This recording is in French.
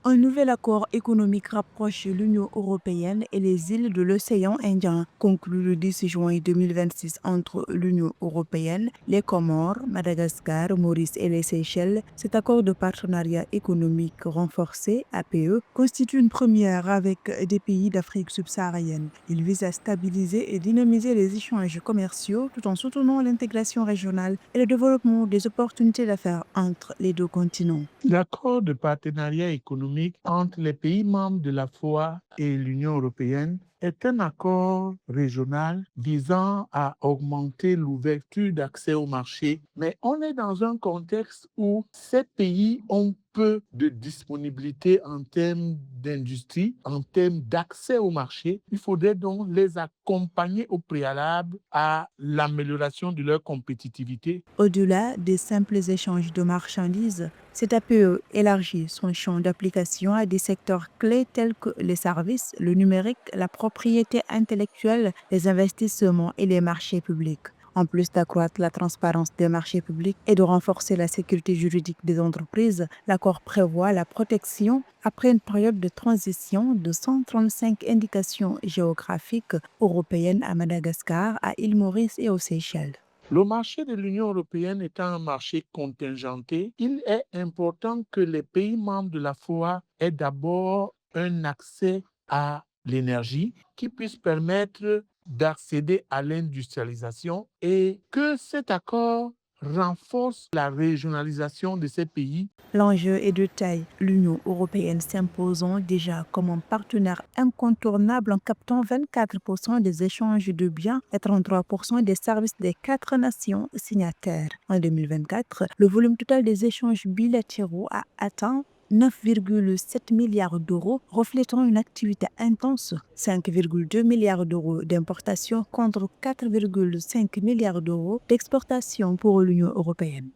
Un nouvel accord économique rapproche l'Union européenne et les îles de l'océan Indien, conclu le 10 juin 2026 entre l'Union européenne, les Comores, Madagascar, Maurice et les Seychelles. Cet accord de partenariat économique renforcé, APE, constitue une première avec des pays d'Afrique subsaharienne. Il vise à stabiliser et dynamiser les échanges commerciaux tout en soutenant l'intégration régionale et le développement des opportunités d'affaires entre les deux continents. L'accord de partenariat économique entre les pays membres de la FOA et l'Union européenne est un accord régional visant à augmenter l'ouverture d'accès au marché, mais on est dans un contexte où ces pays ont peu de disponibilité en termes d'industrie, en termes d'accès au marché. Il faudrait donc les accompagner au préalable à l'amélioration de leur compétitivité. Au-delà des simples échanges de marchandises, cet APE élargit son champ d'application à des secteurs clés tels que les services, le numérique, la propriété intellectuelle, les investissements et les marchés publics. En plus d'accroître la transparence des marchés publics et de renforcer la sécurité juridique des entreprises, l'accord prévoit la protection après une période de transition de 135 indications géographiques européennes à Madagascar, à île Maurice et aux Seychelles. Le marché de l'Union européenne étant un marché contingenté, il est important que les pays membres de la FOA aient d'abord un accès à l'énergie qui puisse permettre d'accéder à l'industrialisation et que cet accord renforce la régionalisation de ces pays. L'enjeu est de taille, l'Union européenne s'imposant déjà comme un partenaire incontournable en captant 24% des échanges de biens et 33% des services des 4 nations signataires. En 2024, le volume total des échanges bilatéraux a atteint 9,7 milliards d'euros, reflétant une activité intense, 5,2 milliards d'euros d'importation contre 4,5 milliards d'euros d'exportation pour l'Union européenne.